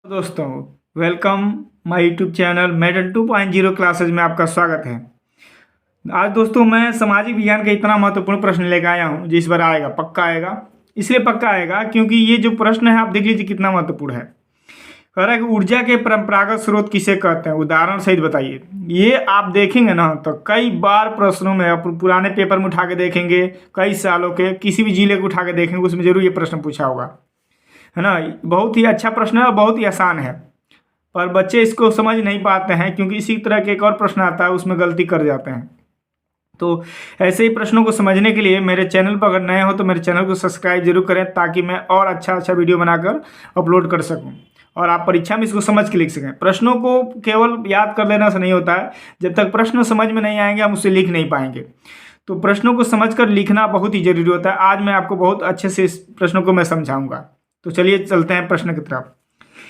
दोस्तों, welcome my YouTube channel medal 2.0 classes में आपका स्वागत है। आज दोस्तों मैं सामाजिक विज्ञान का इतना महत्वपूर्ण प्रश्न लेकर आया हूँ जो इस बार आएगा, पक्का आएगा। इसलिए पक्का आएगा क्योंकि ये जो प्रश्न है आप देख लीजिए कितना महत्वपूर्ण है। कह रहा है कि ऊर्जा के परंपरागत स्रोत किसे कहते हैं, उदाहरण सहित बताइए। ये आप देखेंगे ना तो कई बार प्रश्नों में आप पुराने पेपर में उठा के देखेंगे, कई सालों के किसी भी जिले को उठा के देखेंगे, उसमें जरूर ये प्रश्न पूछा होगा, है ना। बहुत ही अच्छा प्रश्न है और बहुत ही आसान है, पर बच्चे इसको समझ नहीं पाते हैं क्योंकि इसी तरह के एक और प्रश्न आता है उसमें गलती कर जाते हैं। तो ऐसे ही प्रश्नों को समझने के लिए मेरे चैनल पर अगर नए हो तो मेरे चैनल को सब्सक्राइब जरूर करें ताकि मैं और अच्छा वीडियो बनाकर अपलोड कर सकूं और आप परीक्षा में इसको समझ के लिख सकें। प्रश्नों को केवल याद कर लेना से नहीं होता है, जब तक प्रश्न समझ में नहीं आएंगे हम उससे लिख नहीं पाएंगे। तो प्रश्नों को समझकर लिखना बहुत ही जरूरी होता है। आज मैं आपको बहुत अच्छे से इस प्रश्नों को मैं समझाऊंगा। तो चलिए चलते हैं प्रश्न की तरफ।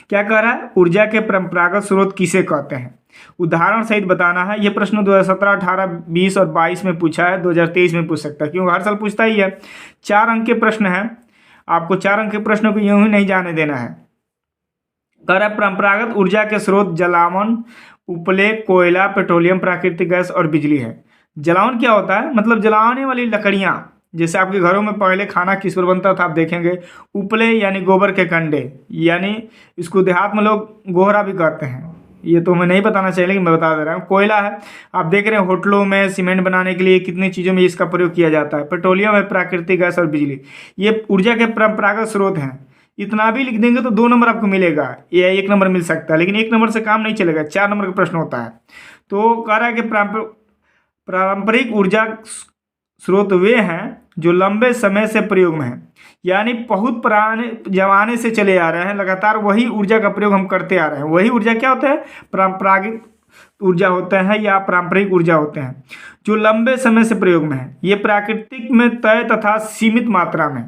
क्या कह रहा है, ऊर्जा के परंपरागत स्रोत किसे कहते हैं, उदाहरण सहित बताना है। यह प्रश्न 2017, 18, 20 और 22 में पूछा है, 2023 में पूछ सकता है क्योंकि हर साल पूछता ही है। 4 अंक के प्रश्न है, आपको 4 अंक के प्रश्नों को यूं ही नहीं जाने देना है। कह रहा है परंपरागत ऊर्जा के स्रोत जलावन, उपले, कोयला, पेट्रोलियम, प्राकृतिक गैस और बिजली है। जलावन क्या होता है, मतलब जलाने वाली लकड़ियाँ, जैसे आपके घरों में पहले खाना किस पर बनता था आप देखेंगे, उपले यानी गोबर के कंडे, यानी इसको देहात में लोग गोहरा भी कहते हैं। ये तो हमें नहीं बताना चाहिए लेकिन मैं बता दे रहा हूँ। कोयला है, आप देख रहे हैं होटलों में सीमेंट बनाने के लिए कितनी चीज़ों में इसका प्रयोग किया जाता है। पेट्रोलियम है, प्राकृतिक गैस और बिजली, ये ऊर्जा के परंपरागत स्रोत हैं। इतना भी लिख देंगे तो 2 नंबर आपको मिलेगा या 1 नंबर मिल सकता है, लेकिन 1 नंबर से काम नहीं चलेगा, 4 नंबर का प्रश्न होता है। तो कह रहा है कि पारंपरिक ऊर्जा स्रोत वे हैं जो लंबे समय से प्रयोग में हैं, यानी बहुत पुराने जमाने से चले आ रहे हैं, लगातार वही ऊर्जा का प्रयोग हम करते आ रहे हैं। वही ऊर्जा क्या होता है, परंपरागत ऊर्जा होते हैं या पारंपरिक ऊर्जा होते हैं जो लंबे समय से प्रयोग में है। ये प्राकृतिक में तय तथा सीमित मात्रा में,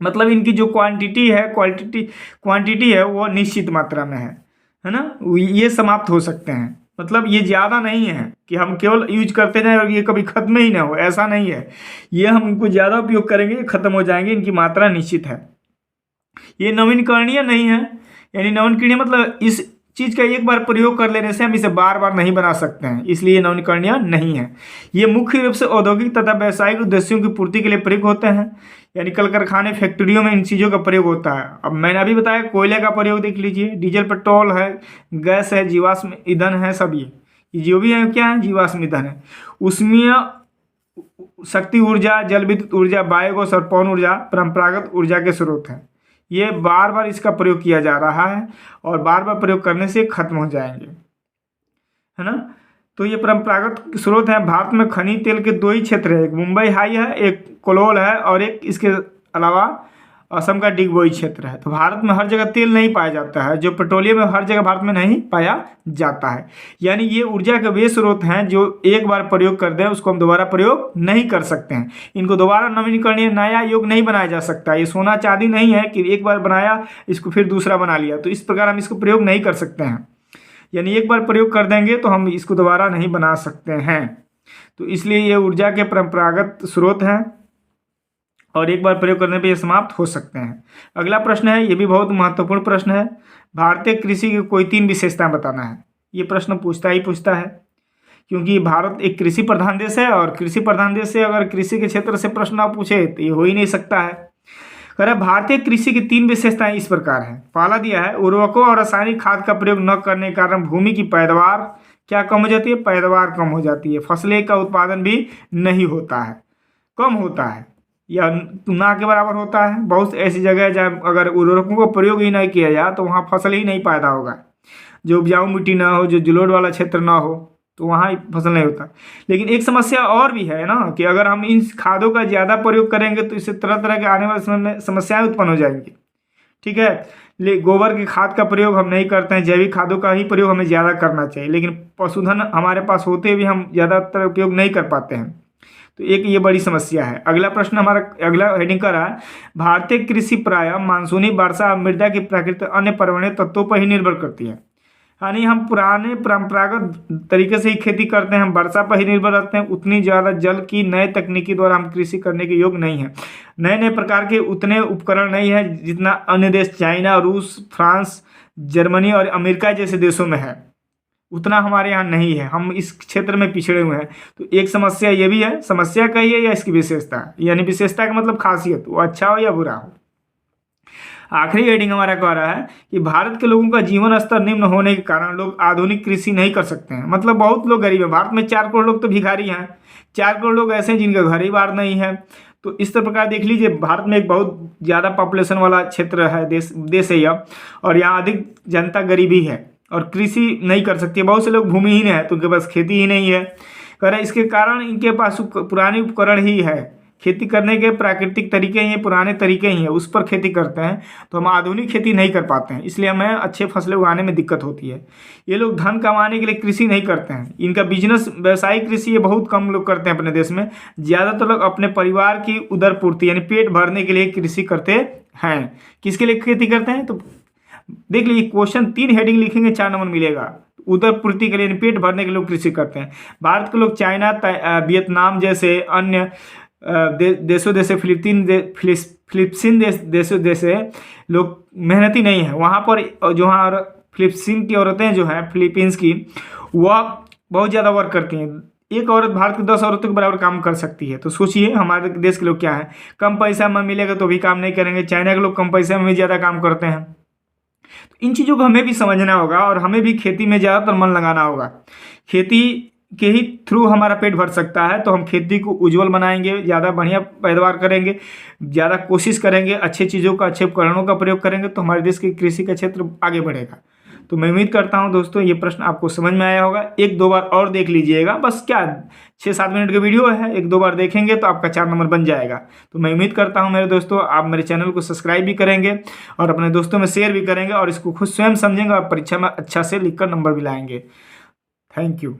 मतलब इनकी जो क्वांटिटी है वो निश्चित मात्रा में है ना। ये समाप्त हो सकते हैं, मतलब ये ज़्यादा नहीं है कि हम केवल यूज करते जाएं और ये कभी खत्म ही ना हो, ऐसा नहीं है। ये हम इनको ज़्यादा उपयोग करेंगे खत्म हो जाएंगे, इनकी मात्रा निश्चित है। ये नवीनकरणीय नहीं है, यानी नवीनकरणीय मतलब इस चीज़ का एक बार प्रयोग कर लेने से हम इसे बार बार नहीं बना सकते हैं, इसलिए ये नवीनकरणीय नहीं है। ये मुख्य रूप से औद्योगिक तथा व्यावसायिक उद्देश्यों की पूर्ति के लिए प्रयोग होते हैं, यानी कल कारखाने, फैक्ट्रियों में इन चीज़ों का प्रयोग होता है। अब मैंने अभी बताया कोयले का प्रयोग देख लीजिए, डीजल, पेट्रोल है, गैस है, जीवाश्म ईंधन है, सब ये जो भी है क्या है, जीवाश्म ईंधन है। उसमें शक्ति ऊर्जा, जल विद्युत ऊर्जा, बायोगैस और पवन ऊर्जा परंपरागत ऊर्जा के स्रोत हैं। ये बार बार इसका प्रयोग किया जा रहा है और बार बार प्रयोग करने से खत्म हो जाएंगे, है ना। तो ये परंपरागत स्रोत हैं। भारत में खनिज तेल के 2 ही क्षेत्र है, एक मुंबई हाई है, एक कोलोल है, और एक इसके अलावा असम का डिगबोई क्षेत्र है। तो भारत में हर जगह तेल नहीं पाया जाता है, जो पेट्रोलियम हर जगह भारत में नहीं पाया जाता है। यानी ये ऊर्जा के वे स्रोत हैं जो एक बार प्रयोग कर दें उसको हम दोबारा प्रयोग नहीं कर सकते हैं। इनको दोबारा नवीनीकरणीय नया योग नहीं बनाया जा सकता। ये सोना चांदी नहीं है कि एक बार बनाया इसको फिर दूसरा बना लिया, तो इस प्रकार हम इसको प्रयोग नहीं कर सकते हैं। यानी एक बार प्रयोग कर देंगे तो हम इसको दोबारा नहीं बना सकते हैं। तो इसलिए ये ऊर्जा के परंपरागत स्रोत हैं और एक बार प्रयोग करने पे ये समाप्त हो सकते हैं। अगला प्रश्न है, ये भी बहुत महत्वपूर्ण प्रश्न है। भारतीय कृषि की कोई 3 विशेषताएं बताना है। ये प्रश्न पूछता है क्योंकि भारत एक कृषि प्रधान देश है और कृषि प्रधान देश से अगर कृषि के क्षेत्र से प्रश्न आप पूछे तो ये हो ही नहीं सकता है। कह रहा है भारतीय कृषि की 3 विशेषताएं इस प्रकार हैं। पहला दिया है, उर्वरकों और रासायनिक खाद का प्रयोग न करने के कारण भूमि की पैदावार क्या कम हो जाती है, पैदावार कम हो जाती है। फसलें का उत्पादन भी नहीं होता है, कम होता है या ना के बराबर होता है। बहुत ऐसी जगह है जहाँ अगर उर्वरकों का प्रयोग ही नहीं किया जाए तो वहाँ फसल ही नहीं पैदा होगा। जो उपजाऊ मिट्टी ना हो, जो जलोढ़ वाला क्षेत्र ना हो, तो वहाँ फसल नहीं होता। लेकिन एक समस्या और भी है ना कि अगर हम इन खादों का ज़्यादा प्रयोग करेंगे तो इससे तरह तरह के आने वाले समय में समस्याएं उत्पन्न हो जाएंगी। ठीक है, गोबर की खाद का प्रयोग हम नहीं करते हैं, जैविक खादों का ही प्रयोग हमें ज़्यादा करना चाहिए, लेकिन पशुधन हमारे पास होते भी हम ज़्यादातर उपयोग नहीं कर पाते हैं। तो एक ये बड़ी समस्या है। अगला प्रश्न हमारा, अगला हेडिंग का रहा है, भारतीय कृषि प्रायः मानसूनी वर्षा और मृदा की प्राकृतिक अन्य पर्यावरणीय तत्वों पर ही निर्भर करती है। यानी हम पुराने परंपरागत तरीके से ही खेती करते हैं, हम वर्षा पर ही निर्भर रहते हैं। उतनी ज़्यादा जल की नए तकनीकी द्वारा हम कृषि करने के योग्य नहीं है। नए नए प्रकार के उतने उपकरण नहीं है जितना अन्य देश, चाइना, रूस, फ्रांस जर्मनी और अमेरिका जैसे देशों में है, उतना हमारे यहाँ नहीं है। हम इस क्षेत्र में पिछड़े हुए हैं। तो एक समस्या ये भी है, समस्या कहिए या इसकी विशेषता, यानी विशेषता का मतलब खासियत, वो अच्छा हो या बुरा हो। आखिरी हेडिंग हमारा कह रहा है कि भारत के लोगों का जीवन स्तर निम्न होने के कारण लोग आधुनिक कृषि नहीं कर सकते हैं। मतलब बहुत लोग गरीब हैं। भारत में 4 करोड़ लोग तो भिखारी हैं, 4 करोड़ लोग ऐसे हैं जिनका घर ही बार नहीं है। तो इस प्रकार देख लीजिए, भारत में एक बहुत ज़्यादा पॉपुलेशन वाला क्षेत्र है, देश है यह, और यहाँ अधिक जनता गरीबी है और कृषि नहीं कर सकती है। बहुत से लोग भूमिहीन है, तो उनके पास खेती ही नहीं है। कह रहे इसके कारण इनके पास पुराने उपकरण ही है, खेती करने के प्राकृतिक तरीके ही हैं, पुराने तरीके ही हैं, उस पर खेती करते हैं। तो हम आधुनिक खेती नहीं कर पाते हैं, इसलिए हमें अच्छे फसलें उगाने में दिक्कत होती है। ये लोग धन कमाने के लिए कृषि नहीं करते हैं। इनका बिजनेस, व्यवसायिक कृषि ये बहुत कम लोग करते हैं अपने देश में। ज़्यादातर लोग अपने परिवार की उदरपूर्ति यानी पेट भरने के लिए कृषि करते हैं। किसके लिए खेती करते हैं? तो देख लीजिए, क्वेश्चन 3 हेडिंग लिखेंगे 4 नंबर मिलेगा। उदरपूर्ति के लिए, पेट भरने के लिए लोग कृषि करते हैं। भारत के लोग चाइना, वियतनाम जैसे अन्य देशों जैसे फिलिपीन देशों जैसे लोग मेहनती नहीं है। वहाँ पर जो फिलिपीन की औरतें जो हैं, फिलीपींस की, वह बहुत ज़्यादा वर्क करती हैं। एक औरत भारत की 10 औरतों के बराबर काम कर सकती है। तो सोचिए हमारे देश के लोग क्या हैं, कम पैसा में मिलेगा तो भी काम नहीं करेंगे। चाइना के लोग कम पैसे में भी ज़्यादा काम करते हैं। तो इन चीज़ों को हमें भी समझना होगा और हमें भी खेती में ज़्यादातर मन लगाना होगा। खेती के ही थ्रू हमारा पेट भर सकता है। तो हम खेती को उज्जवल बनाएंगे, ज़्यादा बढ़िया पैदावार करेंगे, ज़्यादा कोशिश करेंगे, अच्छे चीज़ों का, अच्छे उपकरणों का प्रयोग करेंगे, तो हमारे देश की कृषि का क्षेत्र आगे बढ़ेगा। तो मैं उम्मीद करता हूं दोस्तों ये प्रश्न आपको समझ में आया होगा। 1-2 बार और देख लीजिएगा, बस क्या 6-7 मिनट का वीडियो है, 1-2 बार देखेंगे तो आपका 4 नंबर बन जाएगा। तो मैं उम्मीद करता हूं मेरे दोस्तों आप मेरे चैनल को सब्सक्राइब भी करेंगे और अपने दोस्तों में शेयर भी करेंगे और इसको खुद स्वयं समझेंगे और परीक्षा में अच्छा से लिखकर नंबर भी लाएंगे। Thank you.